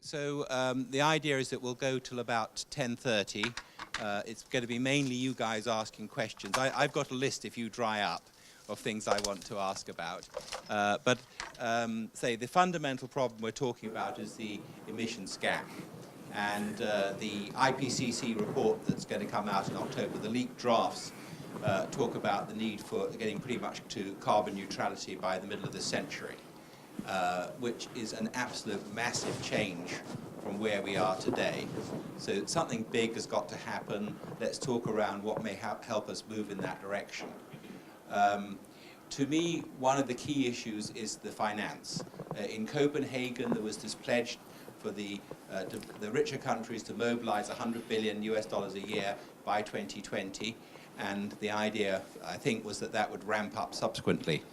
So the idea is that we'll go till about 10:30. It's going to be mainly you guys asking questions. I've got a list, if you dry up, of things I want to ask about. But say the fundamental problem we're talking about is the emissions gap. And the IPCC report that's going to come out in October, the leaked drafts, talk about the need for getting pretty much to carbon neutrality by the middle of the century, which is an absolute massive change from where we are today. So something big has got to happen. Let's talk around what may help us move in that direction. To me, one of the key issues is the finance. In Copenhagen, there was this pledge for the richer countries to mobilize $100 billion a year by 2020, and the idea, I think, was that that would ramp up subsequently.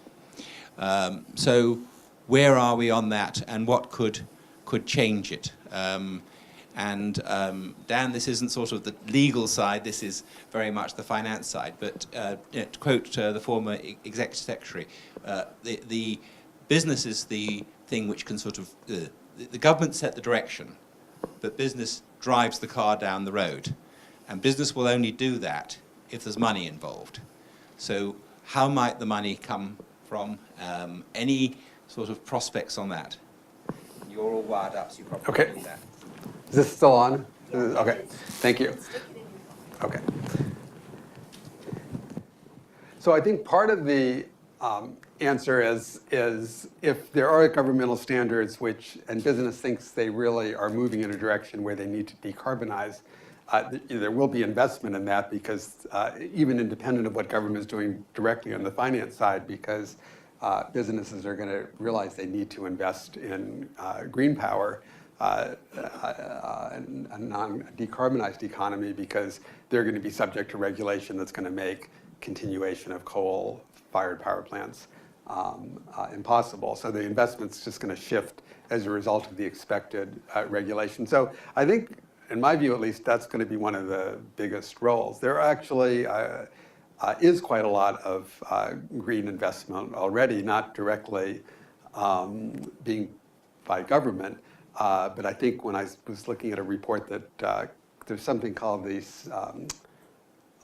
So where are we on that, and what could change it? Dan, this isn't sort of the legal side, this is very much the finance side, but to quote the former executive secretary, the business is the thing which can sort of, the government set the direction, but business drives the car down the road. And business will only do that if there's money involved. So how might the money come from? Any sort of prospects on that? You're all wired up, so you probably do that. Is this still on? Okay, thank you. Okay. So I think part of the answer is if there are governmental standards and business thinks they really are moving in a direction where they need to decarbonize, there will be investment in that because even independent of what government is doing directly on the finance side, because businesses are going to realize they need to invest in green power, a non-decarbonized economy, because they're going to be subject to regulation that's going to make continuation of coal-fired power plants impossible. So the investment's just going to shift as a result of the expected regulation. So I think, in my view at least, that's going to be one of the biggest roles. There actually is quite a lot of green investment already, not directly being by government, but I think when I was looking at a report that there's something called the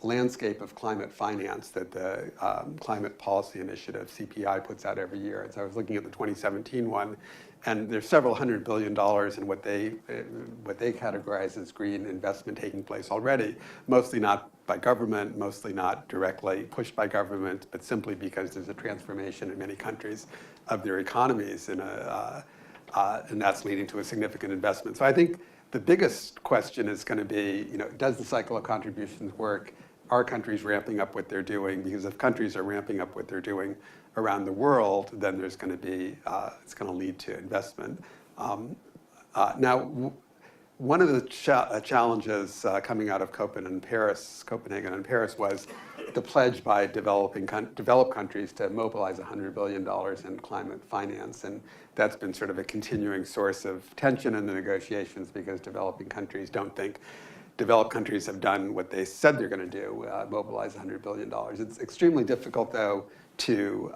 landscape of climate finance that the Climate Policy Initiative, CPI, puts out every year. And so I was looking at the 2017 one, and there's several $100 billion in what they categorize as green investment taking place already, mostly not by government, mostly not directly pushed by government, but simply because there's a transformation in many countries of their economies, and that's leading to a significant investment. So I think the biggest question is going to be, does the cycle of contributions work? Are countries ramping up what they're doing? Because if countries are ramping up what they're doing around the world, then there's going to be, it's going to lead to investment. Now, one of the challenges coming out of Copenhagen and Paris was the pledge by developed countries to mobilize $100 billion in climate finance. And that's been sort of a continuing source of tension in the negotiations because developing countries don't think developed countries have done what they said they're going to do, mobilize $100 billion. It's extremely difficult, though, to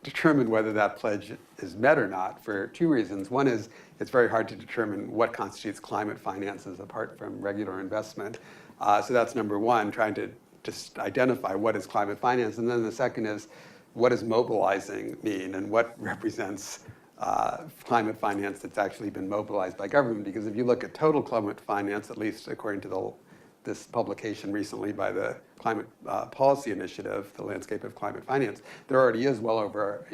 determine whether that pledge is met or not for two reasons. One is it's very hard to determine what constitutes climate finances apart from regular investment. So that's number one, trying to just identify what is climate finance. And then the second is, what does mobilizing mean, and what represents climate finance that's actually been mobilized by government? Because if you look at total climate finance, at least according to this publication recently by the Climate Policy Initiative, the landscape of climate finance, there already is well over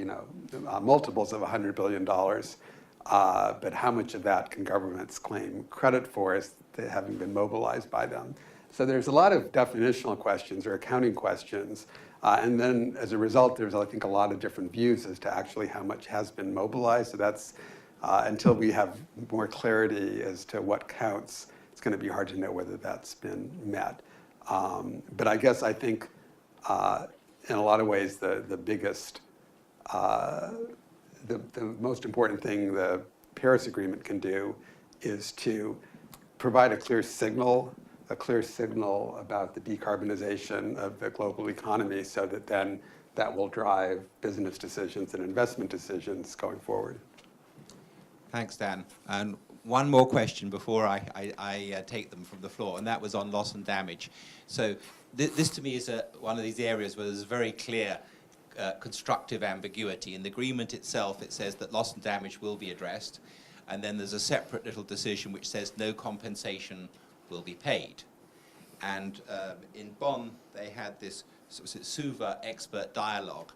multiples of $100 billion. But how much of that can governments claim credit for as having been mobilized by them? So there's a lot of definitional questions or accounting questions. And then as a result, there's, I think, a lot of different views as to actually how much has been mobilized. So that's, until we have more clarity as to what counts, it's going to be hard to know whether that's been met. But I guess I think in a lot of ways the biggest, the most important thing the Paris Agreement can do is to provide a clear signal about the decarbonization of the global economy, so that then that will drive business decisions and investment decisions going forward. Thanks, Dan. And one more question before I take them from the floor, and that was on loss and damage. So this to me is one of these areas where there's very clear constructive ambiguity. In the agreement itself, it says that loss and damage will be addressed, and then there's a separate little decision which says no compensation will be paid. And in Bonn, they had this SUVA expert dialogue,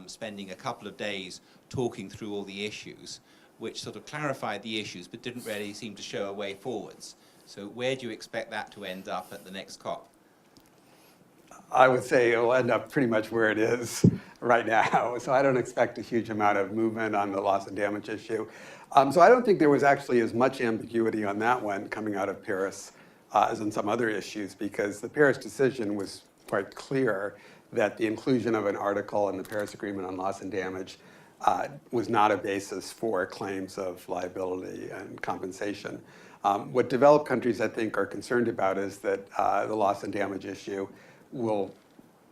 spending a couple of days talking through all the issues, which sort of clarified the issues but didn't really seem to show a way forwards. So where do you expect that to end up at the next COP? I would say it'll end up pretty much where it is right now. So I don't expect a huge amount of movement on the loss and damage issue. So I don't think there was actually as much ambiguity on that one coming out of Paris as in some other issues, because the Paris decision was quite clear that the inclusion of an article in the Paris Agreement on loss and damage was not a basis for claims of liability and compensation. What developed countries, I think, are concerned about is that the loss and damage issue will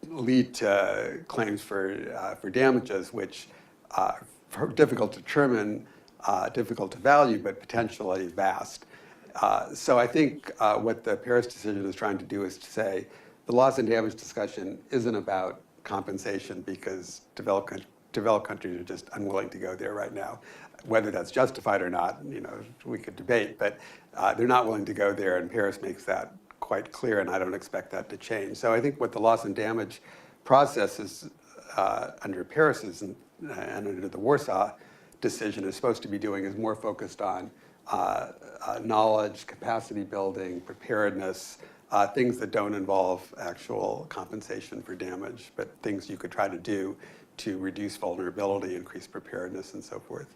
lead to claims for damages, which are difficult to determine, difficult to value, but potentially vast. So I think what the Paris decision is trying to do is to say the loss and damage discussion isn't about compensation, because developed countries are just unwilling to go there right now. Whether that's justified or not, we could debate, but they're not willing to go there, and Paris makes that quite clear, and I don't expect that to change. So I think what the loss and damage process is under Paris's and under the Warsaw decision is supposed to be doing is more focused on knowledge, capacity building, preparedness, things that don't involve actual compensation for damage, but things you could try to do to reduce vulnerability, increase preparedness, and so forth.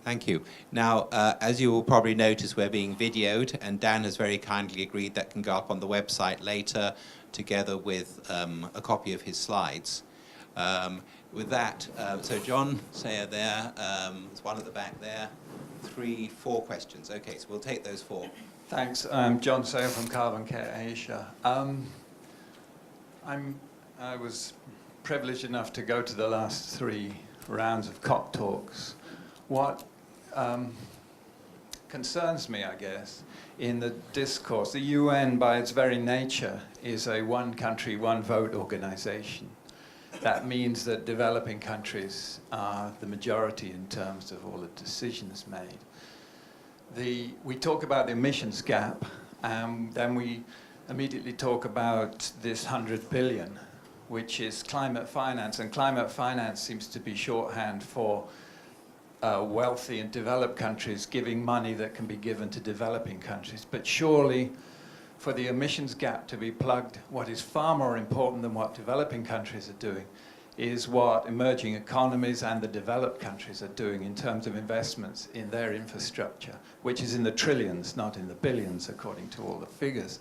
Thank you. Now, as you will probably notice, we're being videoed, and Dan has very kindly agreed that can go up on the website later, together with a copy of his slides. With that, so John Sayer there, there's one at the back there, 3, 4 questions. Okay, so we'll take those 4. Thanks. I'm John Sayer from Carbon Care Asia. I was privileged enough to go to the last 3 rounds of COP talks. What concerns me, I guess, in the discourse, the UN by its very nature is a one country, one vote organization. That means that developing countries are the majority in terms of all the decisions made. We talk about the emissions gap, and then we immediately talk about this 100 billion, which is climate finance, and climate finance seems to be shorthand for wealthy and developed countries giving money that can be given to developing countries. But surely, for the emissions gap to be plugged, what is far more important than what developing countries are doing is what emerging economies and the developed countries are doing in terms of investments in their infrastructure, which is in the trillions, not in the billions, according to all the figures.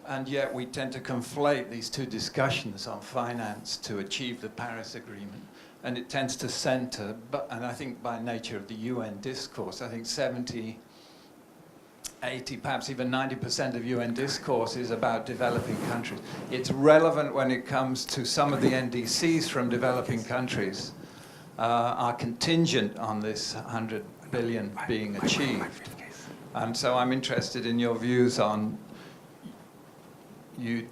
And yet we tend to conflate these two discussions on finance to achieve the Paris Agreement. And it tends to center, and I think by nature of the UN discourse, I think 70, 80, perhaps even 90% of UN discourse is about developing countries. It's relevant when it comes to some of the NDCs from developing countries are contingent on this 100 billion being achieved. And so I'm interested in your views on, you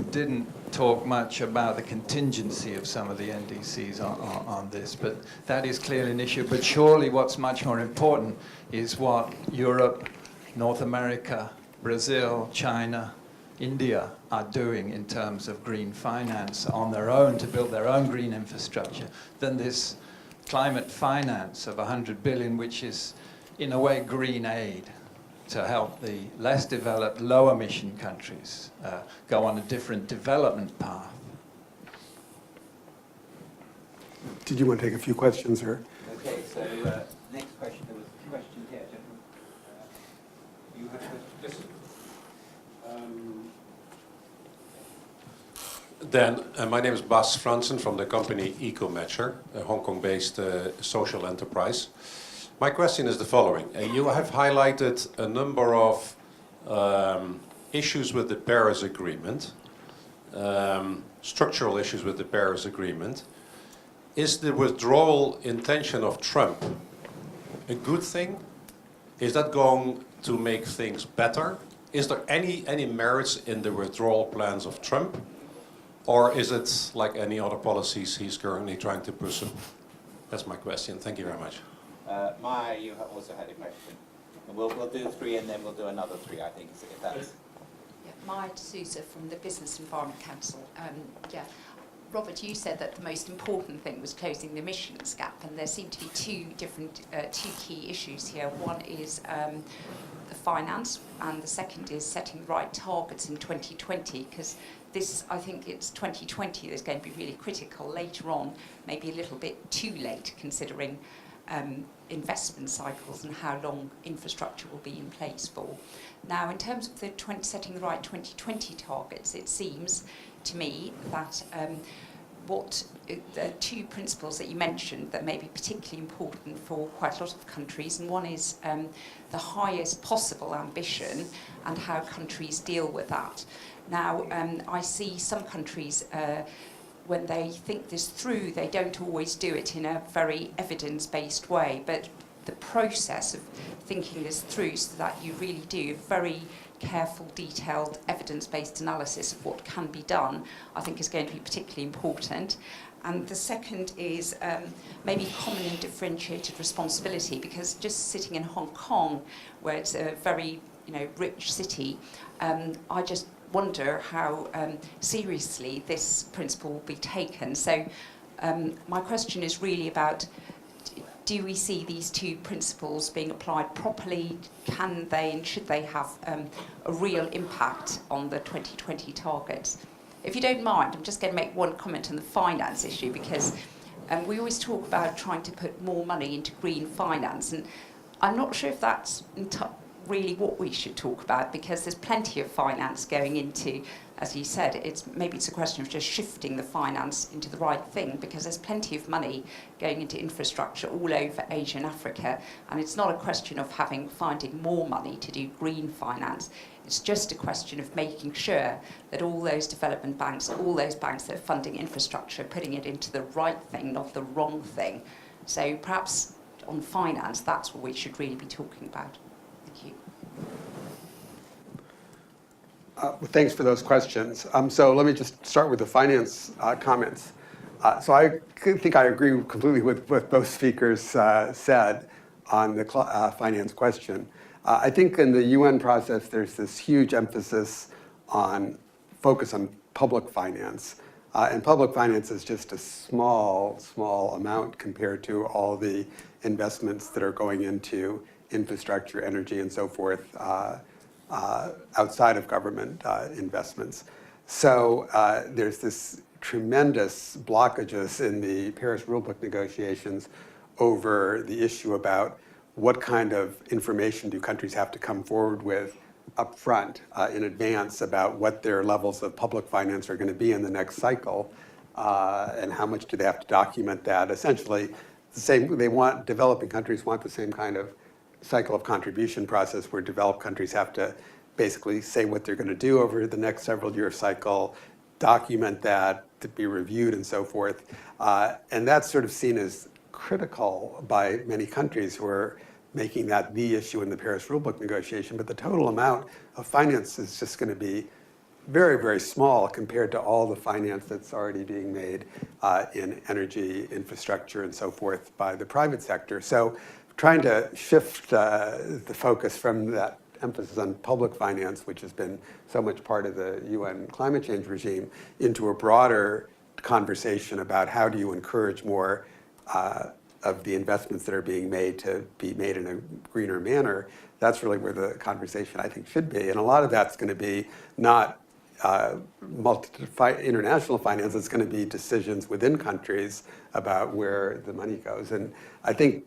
didn't talk much about the contingency of some of the NDCs on this, but that is clearly an issue. But surely what's much more important is what Europe, North America, Brazil, China, India are doing in terms of green finance on their own to build their own green infrastructure, than this climate finance of 100 billion, which is in a way green aid to help the less developed, low emission countries go on a different development path. Did you want to take a few questions, or? Okay, so next question. There was a question here, gentlemen. You have a question? Dan, my name is Bas Fransen from the company EcoMatcher, a Hong Kong-based social enterprise. My question is the following. You have highlighted a number of issues with the Paris Agreement, structural issues with the Paris Agreement. Is the withdrawal intention of Trump a good thing? Is that going to make things better? Is there any merits in the withdrawal plans of Trump? Or is it like any other policies he's currently trying to pursue? That's my question. Thank you very much. Maya, you also had a question. We'll do 3 and then we'll do another 3, I think, if that's... Yeah, Maya D'Souza from the Business Environment Council. Robert, you said that the most important thing was closing the emissions gap, and there seem to be two key issues here. One is the finance, and the second is setting the right targets in 2020, because this, I think it's 2020 that's going to be really critical. Later on, maybe a little bit too late, considering investment cycles and how long infrastructure will be in place for. Now, in terms of the setting the right 2020 targets, it seems to me that the 2 principles that you mentioned that may be particularly important for quite a lot of countries, and one is the highest possible ambition and how countries deal with that. Now, I see some countries, when they think this through, they don't always do it in a very evidence-based way, but the process of thinking this through so that you really do a very careful, detailed, evidence-based analysis of what can be done, I think is going to be particularly important. And the second is maybe common and differentiated responsibility, because just sitting in Hong Kong, where it's a very rich city, I just wonder how seriously this principle will be taken. So my question is really about, do we see these 2 principles being applied properly? Can they and should they have a real impact on the 2020 targets? If you don't mind, I'm just going to make one comment on the finance issue, because we always talk about trying to put more money into green finance, and I'm not sure if that's really what we should talk about, because there's plenty of finance going into, as you said, maybe it's a question of just shifting the finance into the right thing, because there's plenty of money going into infrastructure all over Asia and Africa, and it's not a question of finding more money to do green finance. It's just a question of making sure that all those development banks, all those banks that are funding infrastructure, are putting it into the right thing, not the wrong thing. So perhaps on finance, that's what we should really be talking about. Thank you. Thanks for those questions. So let me just start with the finance comments. So I think I agree completely with what both speakers said on the finance question. I think in the UN process, there's this huge emphasis on focus on public finance. And public finance is just a small amount compared to all the investments that are going into infrastructure, energy, and so forth outside of government investments. So there's this tremendous blockages in the Paris Rulebook negotiations over the issue about what kind of information do countries have to come forward with up front in advance about what their levels of public finance are going to be in the next cycle, and how much do they have to document that. Essentially, developing countries want the same kind of cycle of contribution process where developed countries have to basically say what they're going to do over the next several year cycle, document that to be reviewed and so forth. And that's sort of seen as critical by many countries who are making that the issue in the Paris Rulebook negotiation. But the total amount of finance is just going to be very, very small compared to all the finance that's already being made in energy, infrastructure, and so forth by the private sector. So trying to shift the focus from that emphasis on public finance, which has been so much part of the UN climate change regime, into a broader conversation about how do you encourage more of the investments that are being made to be made in a greener manner. That's really where the conversation, I think, should be. And a lot of that's going to be not international finance, it's going to be decisions within countries about where the money goes. And I think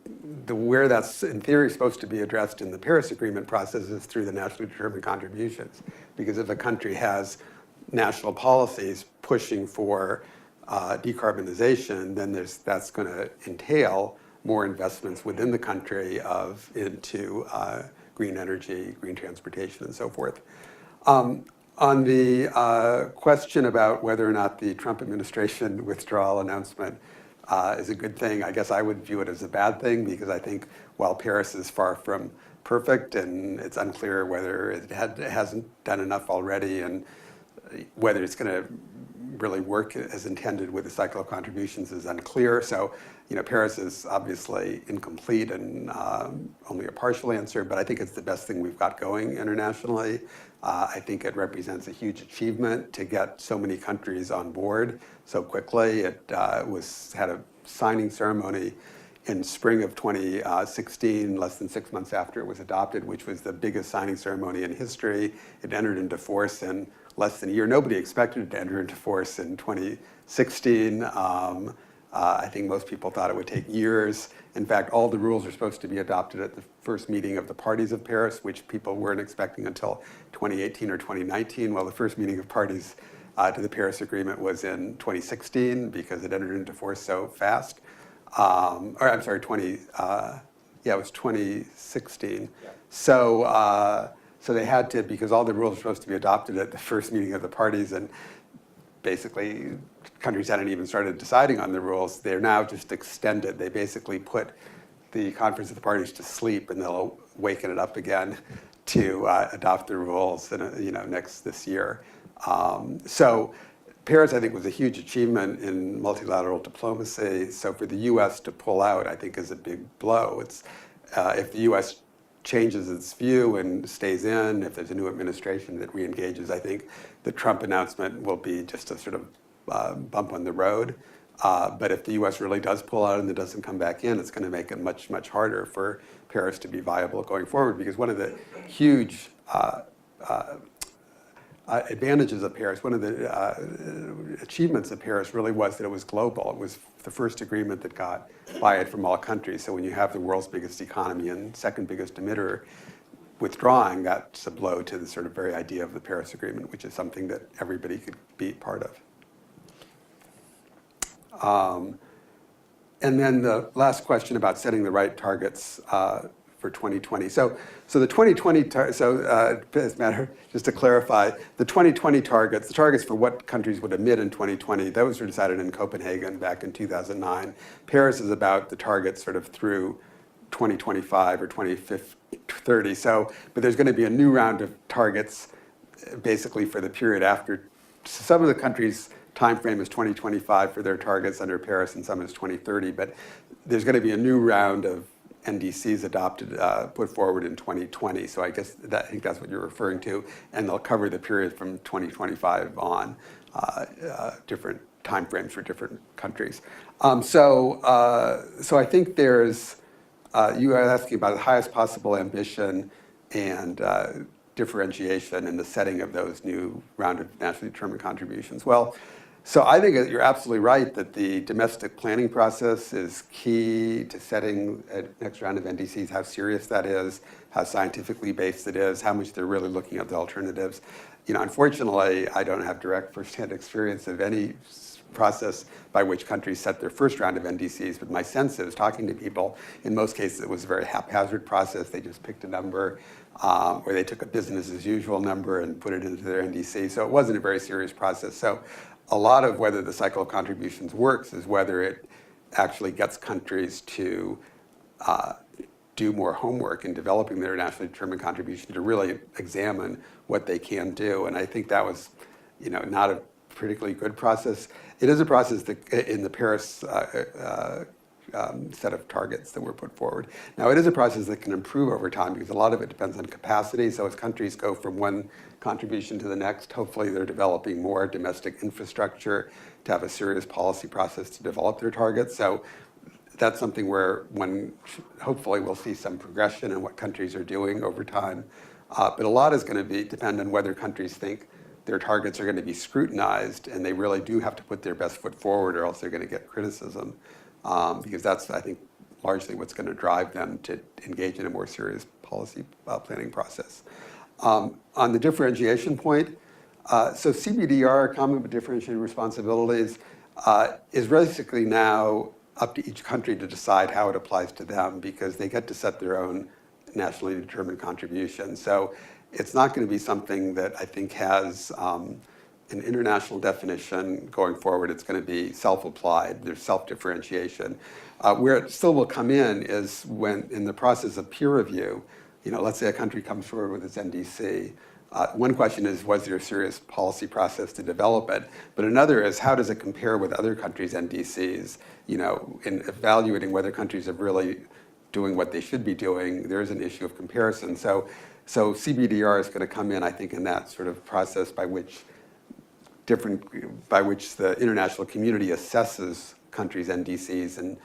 where that's in theory supposed to be addressed in the Paris Agreement process is through the nationally determined contributions. Because if a country has national policies pushing for decarbonization, then that's going to entail more investments within the country into green energy, green transportation, and so forth. On the question about whether or not the Trump administration withdrawal announcement is a good thing. I guess I would view it as a bad thing because I think while Paris is far from perfect and it's unclear whether it hasn't done enough already and whether it's going to really work as intended with the cycle of contributions is unclear. So, Paris is obviously incomplete and only a partial answer, but I think it's the best thing we've got going internationally. I think it represents a huge achievement to get so many countries on board so quickly. It had a signing ceremony in spring of 2016, less than 6 months after it was adopted, which was the biggest signing ceremony in history. It entered into force in less than a year. Nobody expected it to enter into force in 2016. I think most people thought it would take years. In fact, all the rules are supposed to be adopted at the first meeting of the parties of Paris, which people weren't expecting until 2018 or 2019. Well, the first meeting of parties to the Paris Agreement was in 2016 because it entered into force so fast. It was 2016. Yeah. So they had to, because all the rules are supposed to be adopted at the first meeting of the parties, and basically countries hadn't even started deciding on the rules. They're now just extended. They basically put the Conference of the Parties to sleep, and they'll waken it up again to adopt the rules this year. So Paris, I think, was a huge achievement in multilateral diplomacy. So for the U.S. to pull out, I think, is a big blow. It's if the U.S. changes its view and stays in, if there's a new administration that re-engages, I think the Trump announcement will be just a sort of bump on the road. But if the U.S. really does pull out and it doesn't come back in, it's going to make it much, much harder for Paris to be viable going forward, because one of the huge advantages of Paris, one of the achievements of Paris really was that it was global. It was the first agreement that got buy-in from all countries. So when you have the world's biggest economy and second biggest emitter withdrawing, that's a blow to the sort of very idea of the Paris Agreement, which is something that everybody could be part of. And then the last question about setting the right targets for 2020. So the 2020, just to clarify, the 2020 targets, the targets for what countries would emit in 2020, those were decided in Copenhagen back in 2009. Paris is about the targets sort of through 2025 or 2030. So, but there's going to be a new round of targets basically for the period after. Some of the countries' time frame is 2025 for their targets under Paris, and some is 2030. But there's going to be a new round of NDCs adopted, put forward in 2020. So I guess I think that's what you're referring to, and they'll cover the period from 2025 on, different time frames for different countries. So I think there's, you are asking about the highest possible ambition and differentiation in the setting of those new round of nationally determined contributions. Well, so I think that you're absolutely right that the domestic planning process is key to setting a next round of NDCs, how serious that is, how scientifically based it is, how much they're really looking at the alternatives. Unfortunately, I don't have direct firsthand experience of any process by which countries set their first round of NDCs, but my sense is, talking to people, in most cases it was a very haphazard process. They just picked a number, or they took a business as usual number and put it into their NDC. So it wasn't a very serious process. So a lot of whether the cycle of contributions works is whether it actually gets countries to do more homework in developing their nationally determined contribution, to really examine what they can do. And I think that was, not a particularly good process. It is a process that in the Paris set of targets that were put forward. Now, it is a process that can improve over time because a lot of it depends on capacity. So as countries go from one contribution to the next, hopefully they're developing more domestic infrastructure to have a serious policy process to develop their targets. So that's something where hopefully we'll see some progression in what countries are doing over time. But a lot is going to depend on whether countries think their targets are going to be scrutinized, and they really do have to put their best foot forward, or else they're going to get criticism. Because that's, I think, largely what's going to drive them to engage in a more serious policy planning process. On the differentiation point, so CBDR, Common but Differentiated Responsibilities, is basically now up to each country to decide how it applies to them, because they get to set their own nationally determined contribution. So it's not going to be something that I think has an international definition going forward. It's going to be self-applied. There's self-differentiation. Where it still will come in is when, in the process of peer review, let's say a country comes forward with its NDC. One question is, was there a serious policy process to develop it? But another is, how does it compare with other countries' NDCs? In evaluating whether countries are really doing what they should be doing, there is an issue of comparison. So CBDR is going to come in, I think, in that sort of process by which the international community assesses countries' NDCs and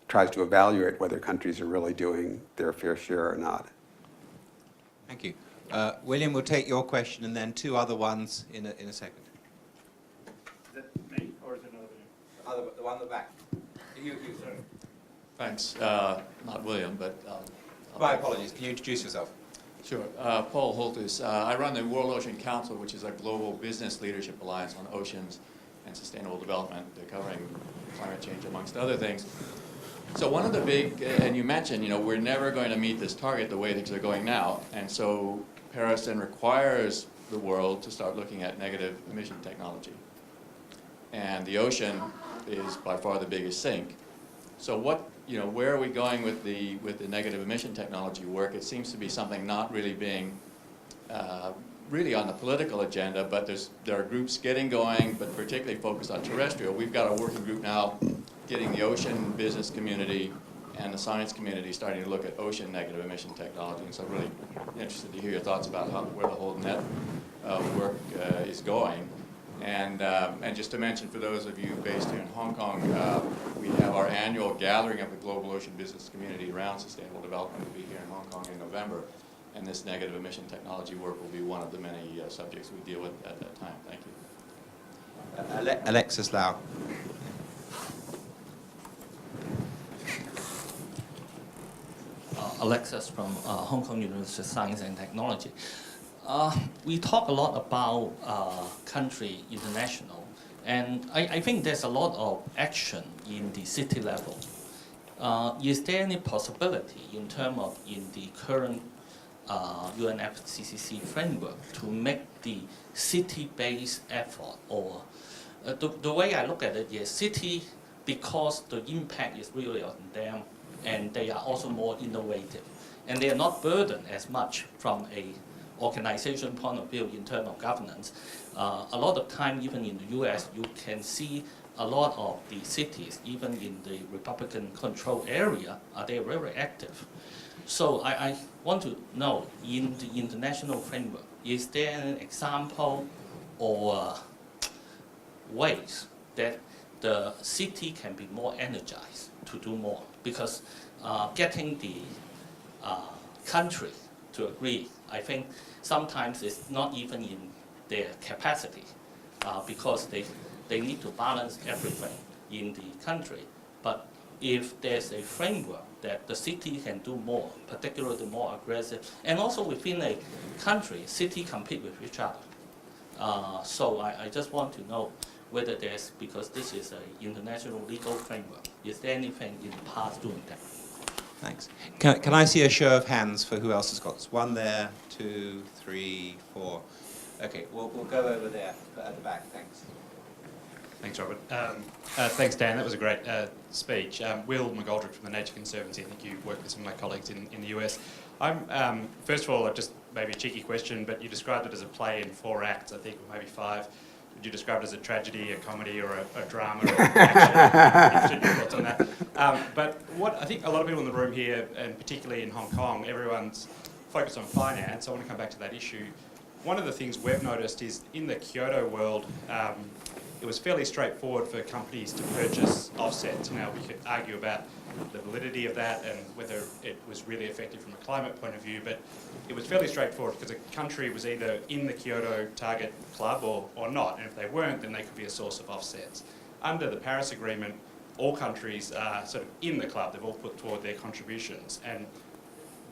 tries to evaluate whether countries are really doing their fair share or not. Thank you. William, we'll take your question and then two other ones in a second. Is that me or is it another video? The one in the back. You. Thanks. Not William, but... My apologies. Can you introduce yourself? Sure. Paul Holtus. I run the World Ocean Council, which is a global business leadership alliance on oceans and sustainable development, covering climate change, amongst other things. So one of the big, and you mentioned, we're never going to meet this target the way things are going now. And so Paris then requires the world to start looking at negative emission technology. And the ocean is by far the biggest sink. So where are we going with the negative emission technology work? It seems to be something not really being really on the political agenda, but there are groups getting going, but particularly focused on terrestrial. We've got a working group now getting the ocean business community and the science community starting to look at ocean negative emission technology. And so I'm really interested to hear your thoughts about where the whole net work is going. And just to mention, for those of you based here in Hong Kong, we have our annual gathering of the global ocean business community around sustainable development will be here in Hong Kong in November. And this negative emission technology work will be one of the many subjects we deal with at that time. Thank you. Alexis Lau. Alexis from Hong Kong University of Science and Technology. We talk a lot about country international, and I think there's a lot of action in the city level. Is there any possibility in terms of in the current UNFCCC framework to make the city-based effort, or the way I look at it is city, because the impact is really on them, and they are also more innovative, and they are not burdened as much from a organization point of view in terms of governance. A lot of time, even in the US, you can see a lot of the cities, even in the Republican control area, they are very active. So I want to know, in the international framework, is there an example or ways that the city can be more energized to do more? Because getting the country to agree, I think sometimes it's not even in their capacity, because they need to balance everything in the country. But if there's a framework that the city can do more, particularly the more aggressive, and also within a country, city compete with each other. So I just want to know whether there's, because this is an international legal framework, is there anything in the past doing that? Thanks. Can I see a show of hands for who else has got this? One there, 2, 3, 4. Okay, we'll go over there at the back. Thanks. Thanks, Robert. Thanks, Dan. That was a great speech. Will McGoldrick from the Nature Conservancy. I think you work with some of my colleagues in the US. First of all, just maybe a cheeky question, but you described it as a play in 4 acts, I think, or maybe 5. Would you describe it as a tragedy, a comedy, or a drama? Or action? Interested in your thoughts on that. But what I think a lot of people in the room here, and particularly in Hong Kong, everyone's focused on finance. I want to come back to that issue. One of the things we've noticed is in the Kyoto world, it was fairly straightforward for companies to purchase offsets. Now, we could argue about the validity of that and whether it was really effective from a climate point of view, but it was fairly straightforward because a country was either in the Kyoto target club or not, and if they weren't, then they could be a source of offsets. Under the Paris Agreement, all countries are sort of in the club. They've all put toward their contributions, and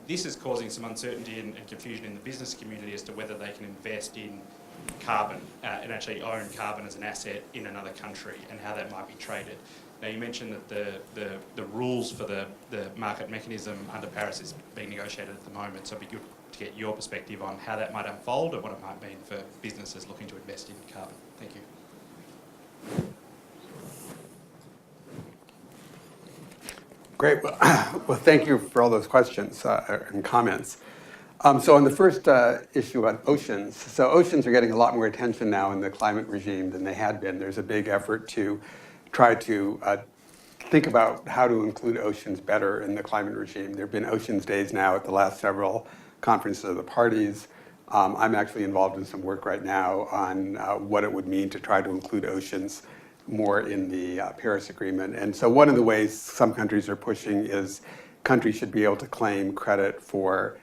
this is causing some uncertainty and confusion in the business community as to whether they can invest in carbon and actually own carbon as an asset in another country and how that might be traded. Now, you mentioned that the rules for the market mechanism under Paris is being negotiated at the moment, so it'd be good to get your perspective on how that might unfold and what it might mean for businesses looking to invest in carbon. Thank you. Great. Well, thank you for all those questions and comments. So on the first issue about oceans, so oceans are getting a lot more attention now in the climate regime than they had been. There's a big effort to try to think about how to include oceans better in the climate regime. There have been Oceans Days now at the last several conferences of the parties. I'm actually involved in some work right now on what it would mean to try to include oceans more in the Paris Agreement. And so one of the ways some countries are pushing is countries should be able to claim credit for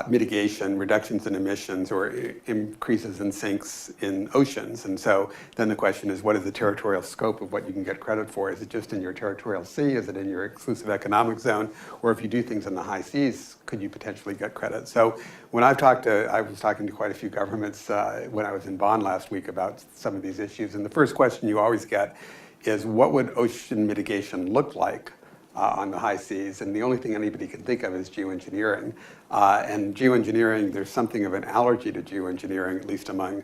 mitigation, reductions in emissions, or increases in sinks in oceans. And so then the question is, what is the territorial scope of what you can get credit for? Is it just in your territorial sea? Is it in your exclusive economic zone? Or if you do things in the high seas, could you potentially get credit? So when I was talking to quite a few governments when I was in Bonn last week about some of these issues. And the first question you always get is, what would ocean mitigation look like on the high seas? And the only thing anybody can think of is geoengineering. And geoengineering, there's something of an allergy to geoengineering, at least among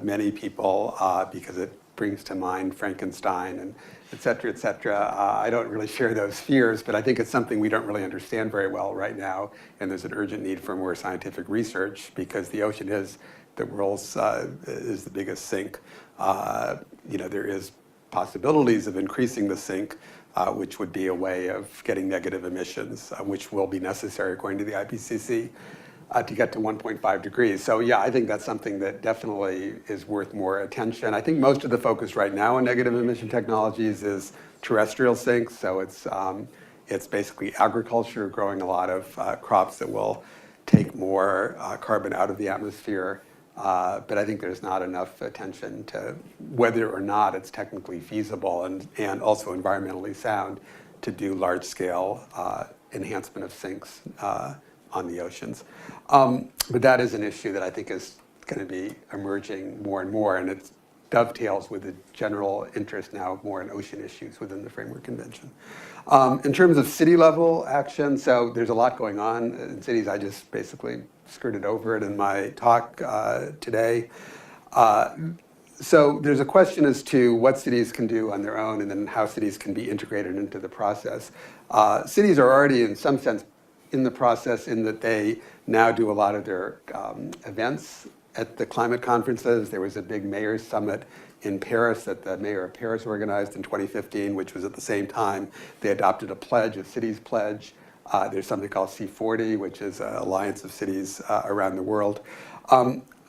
many people, because it brings to mind Frankenstein and et cetera, et cetera. I don't really share those fears, but I think it's something we don't really understand very well right now. And there's an urgent need for more scientific research, because the ocean is the world's is the biggest sink. There is possibilities of increasing the sink, which would be a way of getting negative emissions, which will be necessary according to the IPCC to get to 1.5 degrees. So yeah, I think that's something that definitely is worth more attention. I think most of the focus right now on negative emission technologies is terrestrial sinks. So it's basically agriculture, growing a lot of crops that will take more carbon out of the atmosphere. But I think there's not enough attention to whether or not it's technically feasible and also environmentally sound to do large-scale enhancement of sinks on the oceans. But that is an issue that I think is going to be emerging more and more, and it dovetails with the general interest now more in ocean issues within the Framework Convention. In terms of city-level action, so there's a lot going on in cities. I just basically skirted over it in my talk today. So there's a question as to what cities can do on their own and then how cities can be integrated into the process. Cities are already in some sense in the process in that they now do a lot of their events at the climate conferences. There was a big mayor's summit in Paris that the mayor of Paris organized in 2015, which was at the same time they adopted a pledge, a cities pledge. There's something called C40, which is an alliance of cities around the world.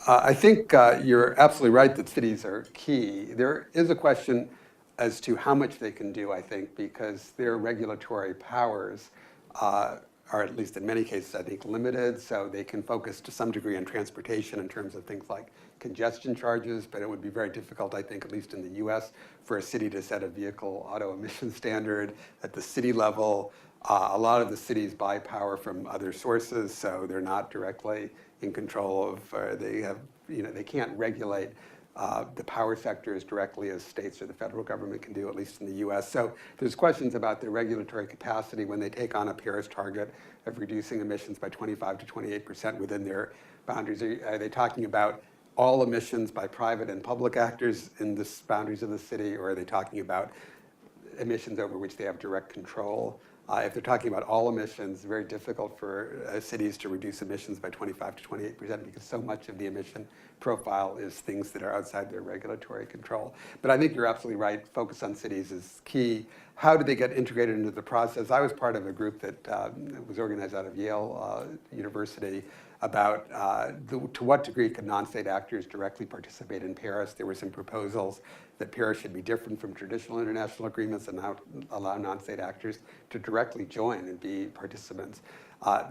I think you're absolutely right that cities are key. There is a question as to how much they can do, I think, because their regulatory powers are, at least in many cases, I think, limited. So they can focus to some degree on transportation in terms of things like congestion charges, but it would be very difficult, I think, at least in the US, for a city to set a vehicle auto emission standard at the city level. A lot of the cities buy power from other sources, so they're not directly in control of, they can't regulate the power sector as directly as states or the federal government can do, at least in the US. So there's questions about their regulatory capacity when they take on a Paris target of reducing emissions by 25 to 28% within their boundaries. Are they talking about all emissions by private and public actors in the boundaries of the city, or are they talking about emissions over which they have direct control? If they're talking about all emissions, it's very difficult for cities to reduce emissions by 25 to 28% because so much of the emission profile is things that are outside their regulatory control. But I think you're absolutely right. Focus on cities is key. How do they get integrated into the process? I was part of a group that was organized out of Yale University about to what degree can non-state actors directly participate in Paris. There were some proposals that Paris should be different from traditional international agreements and now allow non-state actors to directly join and be participants.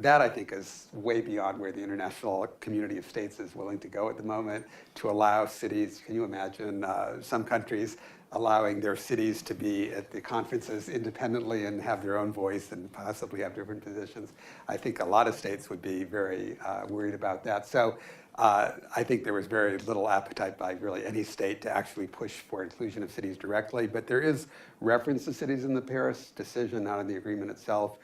That, I think, is way beyond where the international community of states is willing to go at the moment to allow cities. Can you imagine some countries allowing their cities to be at the conferences independently and have their own voice and possibly have different positions? I think a lot of states would be very worried about that. So I think there was very little appetite by really any state to actually push for inclusion of cities directly, but there is reference to cities in the Paris decision, not in the agreement itself.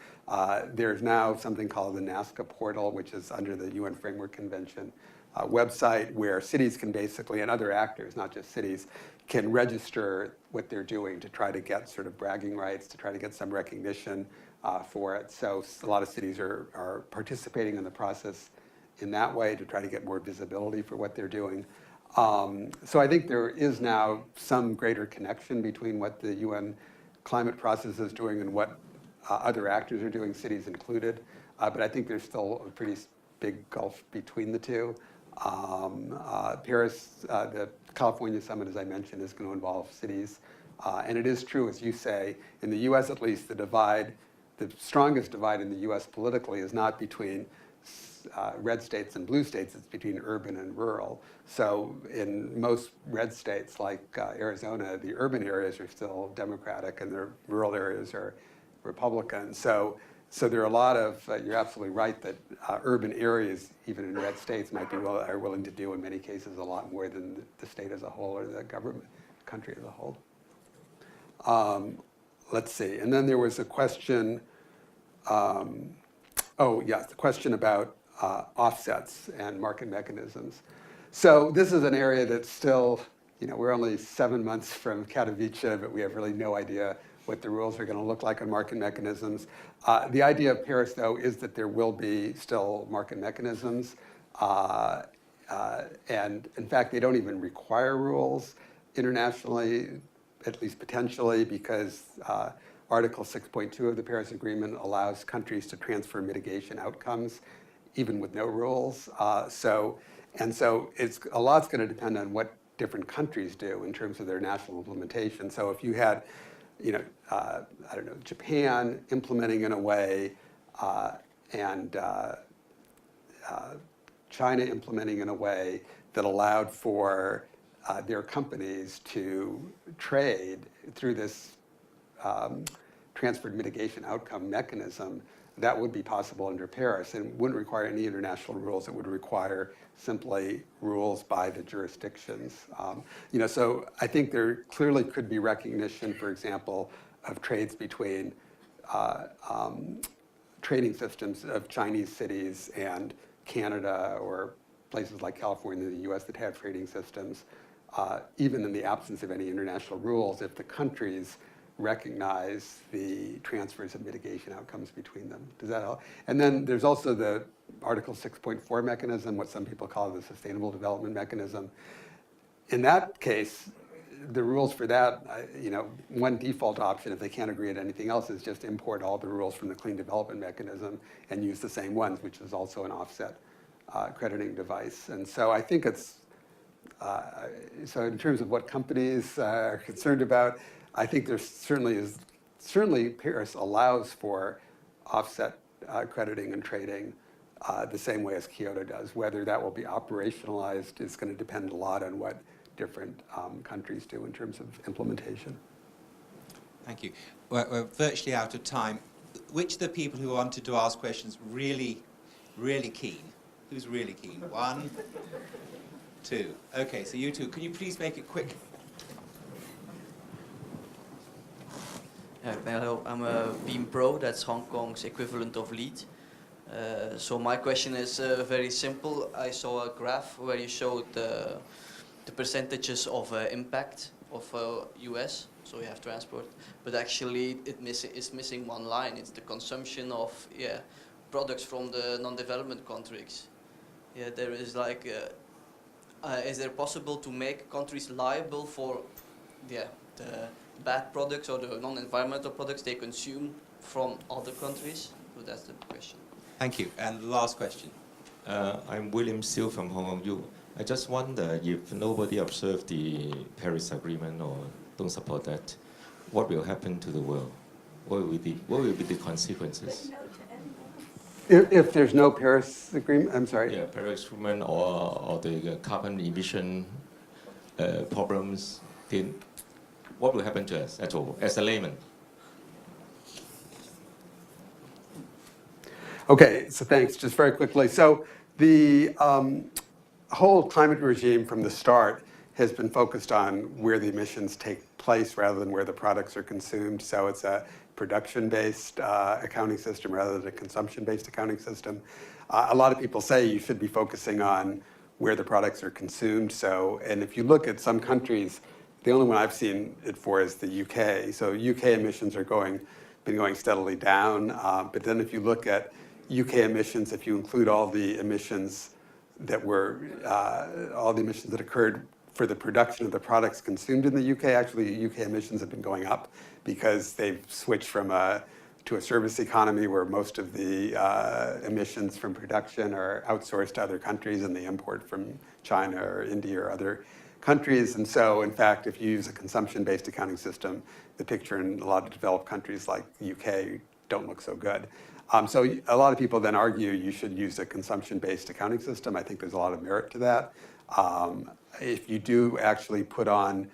There's now something called the NASCA portal, which is under the UN Framework Convention website, where cities can basically, and other actors, not just cities, can register what they're doing to try to get sort of bragging rights, to try to get some recognition for it. So a lot of cities are participating in the process in that way to try to get more visibility for what they're doing. So I think there is now some greater connection between what the UN climate process is doing and what other actors are doing, cities included. But I think there's still a pretty big gulf between the two. Paris, the California summit, as I mentioned, is going to involve cities. And it is true, as you say, in the US at least, the strongest divide in the US politically is not between red states and blue states, it's between urban and rural. So in most red states like Arizona, the urban areas are still Democratic and the rural areas are Republican. So there are a lot of, you're absolutely right that urban areas, even in red states, are willing to do in many cases a lot more than the state as a whole or the country as a whole. Let's see, and then there was a question, the question about offsets and market mechanisms. So this is an area that's still, we're only 7 months from Katowice, but we have really no idea what the rules are going to look like on market mechanisms. The idea of Paris, though, is that there will be still market mechanisms. And in fact, they don't even require rules internationally, at least potentially, because Article 6.2 of the Paris Agreement allows countries to transfer mitigation outcomes, even with no rules. So it's a lot's going to depend on what different countries do in terms of their national implementation. So if you had, Japan implementing in a way, and China implementing in a way that allowed for their companies to trade through this transferred mitigation outcome mechanism, that would be possible under Paris and wouldn't require any international rules. It would require simply rules by the jurisdictions. So I think there clearly could be recognition, for example, of trades between trading systems of Chinese cities and Canada or places like California and the US that have trading systems, even in the absence of any international rules, if the countries recognize the transfers of mitigation outcomes between them. Does that help? And then there's also the Article 6.4 mechanism, what some people call the Sustainable Development Mechanism. In that case, the rules for that, one default option, if they can't agree on anything else, is just import all the rules from the Clean Development Mechanism and use the same ones, which is also an offset crediting device. And so I think it's, so in terms of what companies are concerned about, I think there certainly Paris allows for offset crediting and trading the same way as Kyoto does. Whether that will be operationalized is going to depend a lot on what different countries do in terms of implementation. Thank you. We're virtually out of time. Which of the people who wanted to ask questions really keen? Who's really keen? 1, 2. Okay, so you two, can you please make it quick? Hello, I'm a Beam Pro, that's Hong Kong's equivalent of LEED. So my question is very simple. I saw a graph where you showed the percentages of impact of US, so you have transport, but actually it's missing one line. It's the consumption of products from the non-development countries. There is like, is there possible to make countries liable for the bad products or the non-environmental products they consume from other countries? So that's the question. Thank you. And the last question. I'm William Siu from Hong Kong U. I just wonder if nobody observed the Paris Agreement or don't support that, what will happen to the world? What will be the consequences? If there's no Paris Agreement, I'm sorry? Yeah, Paris Agreement or the carbon emission problems, then what will happen to us at all, as a layman? Okay, so thanks. Just very quickly. So the whole climate regime from the start has been focused on where the emissions take place rather than where the products are consumed. So it's a production-based accounting system rather than a consumption-based accounting system. A lot of people say you should be focusing on where the products are consumed. So, and if you look at some countries, the only one I've seen it for is the UK. So UK emissions are been going steadily down. But then if you look at UK emissions, if you include all the emissions that occurred for the production of the products consumed in the UK, actually UK emissions have been going up because they've switched to a service economy where most of the emissions from production are outsourced to other countries and they import from China or India or other countries. And so, in fact, if you use a consumption-based accounting system, the picture in a lot of developed countries like the UK don't look so good. So a lot of people then argue you should use a consumption-based accounting system. I think there's a lot of merit to that. If you do actually put on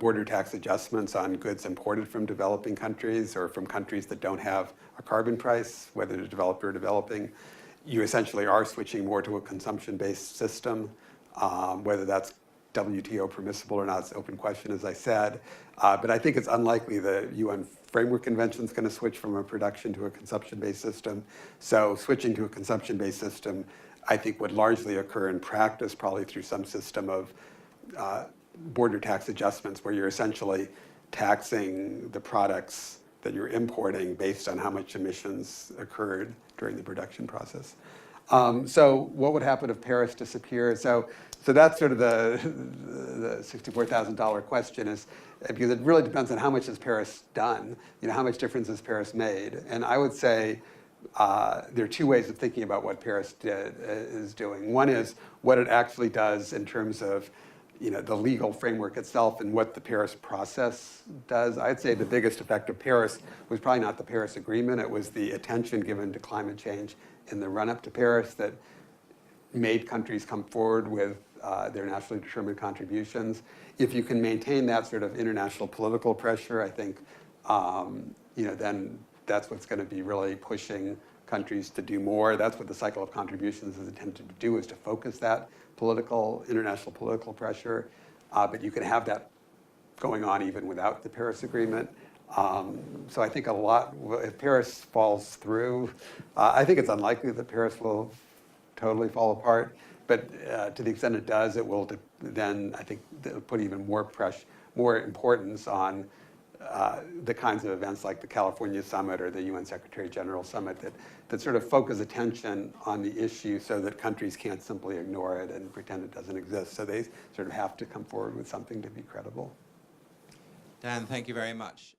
border tax adjustments on goods imported from developing countries or from countries that don't have a carbon price, whether they're developed or developing, you essentially are switching more to a consumption-based system. Whether that's WTO permissible or not, it's an open question, as I said. But I think it's unlikely the UN Framework Convention is going to switch from a production to a consumption-based system. So switching to a consumption-based system, I think, would largely occur in practice, probably through some system of border tax adjustments where you're essentially taxing the products that you're importing based on how much emissions occurred during the production process. So what would happen if Paris disappeared? So that's sort of the $64,000 question, is because it really depends on how much has Paris done. How much difference has Paris made? And I would say there are two ways of thinking about what Paris is doing. One is what it actually does in terms of the legal framework itself and what the Paris process does. I'd say the biggest effect of Paris was probably not the Paris Agreement. It was the attention given to climate change in the run-up to Paris that made countries come forward with their nationally determined contributions. If you can maintain that sort of international political pressure, I think then that's what's going to be really pushing countries to do more. That's what the cycle of contributions is intended to do, is to focus that international political pressure. But you can have that going on even without the Paris Agreement. So I think if Paris falls through, I think it's unlikely that Paris will totally fall apart. But to the extent it does, it will then, I think, put even more importance on the kinds of events like the California Summit or the UN Secretary General Summit that sort of focus attention on the issue so that countries can't simply ignore it and pretend it doesn't exist. So they sort of have to come forward with something to be credible. Dan, thank you very much.